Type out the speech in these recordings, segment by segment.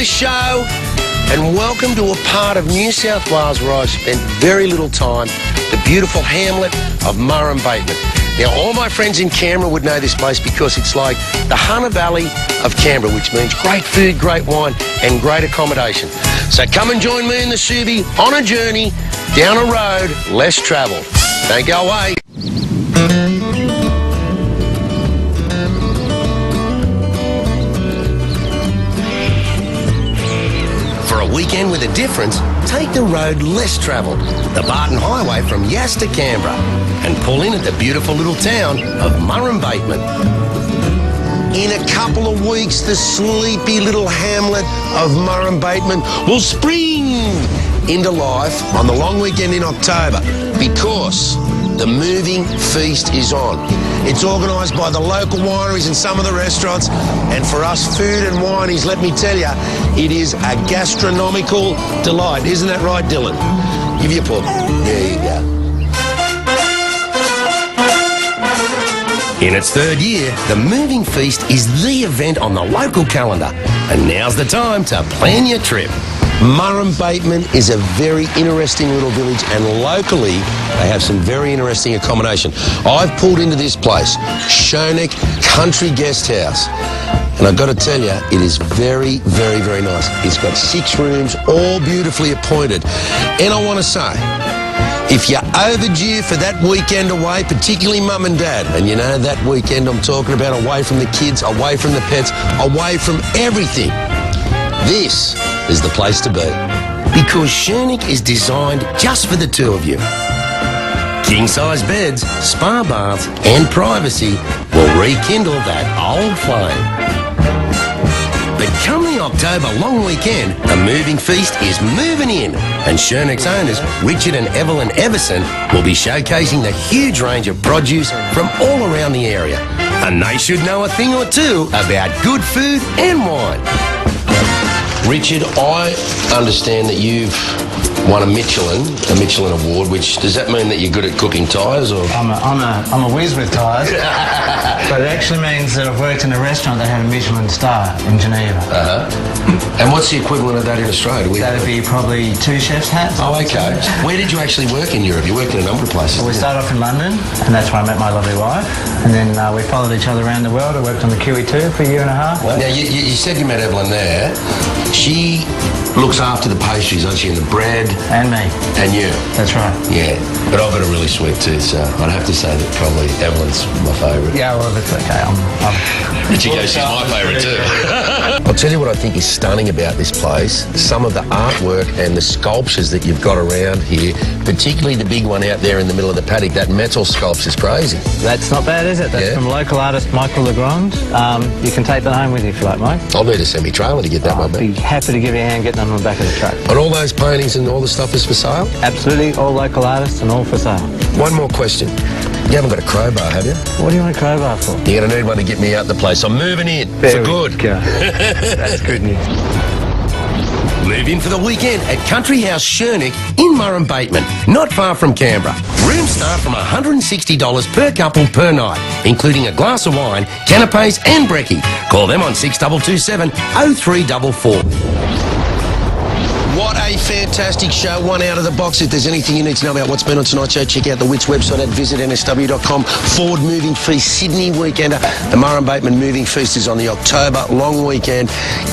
the show and welcome to a part of New South Wales where I've spent very little time, the beautiful hamlet of Murrumbateman. Now, all my friends in Canberra would know this place because it's like the Hunter Valley of Canberra, which means great food, great wine and great accommodation. So come and join me in the Subi on a journey down a road less travelled. Don't go away. For a weekend with a difference, take the road less travelled, the Barton Highway from Yass to Canberra, and pull in at the beautiful little town of Murrumbateman. In a couple of weeks, the sleepy little hamlet of Murrumbateman will spring into life on the long weekend in October because the moving feast is on. It's organised by the local wineries and some of the restaurants, and for us food and wineries, let me tell you, it is a gastronomical delight. Isn't that right, Dylan? Give you a pull. There you go. In its third year, the Moving Feast is the event on the local calendar, and now's the time to plan your trip. Murrumbateman is a very interesting little village, and locally they have some very interesting accommodation. I've pulled into this place, Schonegg Country Guesthouse, and I've got to tell you, it is very, very, very nice. It's got 6 rooms, all beautifully appointed. And I want to say, if you're overdue for that weekend away, particularly mum and dad, and you know that weekend I'm talking about, away from the kids, away from the pets, away from everything, this is the place to be. Because Schonegg is designed just for the two of you. King-size beds, spa baths and privacy will rekindle that old flame. But come the October long weekend, the Moving Feast is moving in, and Schonegg's owners, Richard and Evelyn Everson, will be showcasing the huge range of produce from all around the area. And they should know a thing or two about good food and wine. Richard, I understand that you've won a Michelin award, which, does that mean that you're good at cooking tyres, or? I'm a whiz with tyres, but it actually means that I've worked in a restaurant that had a Michelin star in Geneva. And what's the equivalent of that in Australia? That'd be probably 2 chef's hats. Oh, okay. Where did you actually work in Europe? You worked in a number of places. Well, we started off in London, and that's where I met my lovely wife. And then we followed each other around the world. I worked on the QE2 for a year and a half. Now, you said you met Evelyn there. She looks after the pastries, doesn't she, and the bread. And me. And you. That's right. Yeah. But I've got a really sweet tooth, so I'd have to say that probably Evelyn's my favourite. Yeah, well, that's okay. But you go, she's my favourite too. I'll tell you what I think is stunning about this place. Some of the artwork and the sculptures that you've got around here, particularly the big one out there in the middle of the paddock, that metal sculpture is crazy. That's not bad, is it? That's from local artist Michael Legrand. You can take that home with you if you like, Mike. I'll need a semi-trailer to get that one back. I'd be happy to give you a hand getting on the back of the truck. And all those paintings and all the stuff is for sale? Absolutely, all local artists and all for sale. One more question. You haven't got a crowbar, have you? What do you want a crowbar for? You're going to need one to get me out the place. I'm moving in for good. That's good news. Move in for the weekend at Country House Schonegg in Murrumbateman, not far from Canberra. Rooms start from $160 per couple per night, including a glass of wine, canapes and brekkie. Call them on 6227 0344. What a fantastic show, one out of the box. If there's anything you need to know about what's been on tonight's show, check out the Wits website at visitnsw.com. Ford Moving Feast Sydney Weekender. The Murrumbateman Moving Feast is on the October long weekend.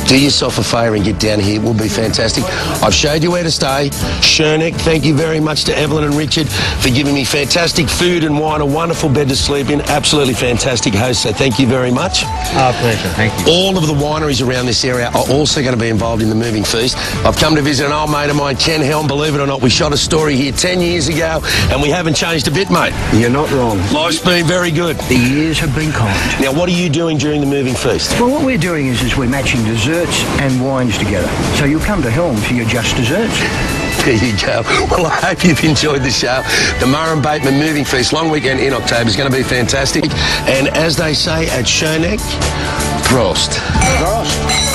Do yourself a favour and get down here. It will be fantastic. I've showed you where to stay. Schonegg, thank you very much to Evelyn and Richard for giving me fantastic food and wine, a wonderful bed to sleep in. Absolutely fantastic host, so thank you very much. Our pleasure, thank you. All of the wineries around this area are also going to be involved in the Moving Feast. I've come to visit an old mate of mine, Ken Helm. Believe it or not, we shot a story here 10 years ago and we haven't changed a bit, mate. You're not wrong. Life's been very good. The years have been kind. Now, what are you doing during the Moving Feast? Well, what we're doing is we're matching desserts and wines together. So you'll come to Helm for your just desserts. There you go. Well, I hope you've enjoyed the show. The Murrumbateman Moving Feast long weekend in October is going to be fantastic. And as they say at Schonegg, Prost. Prost.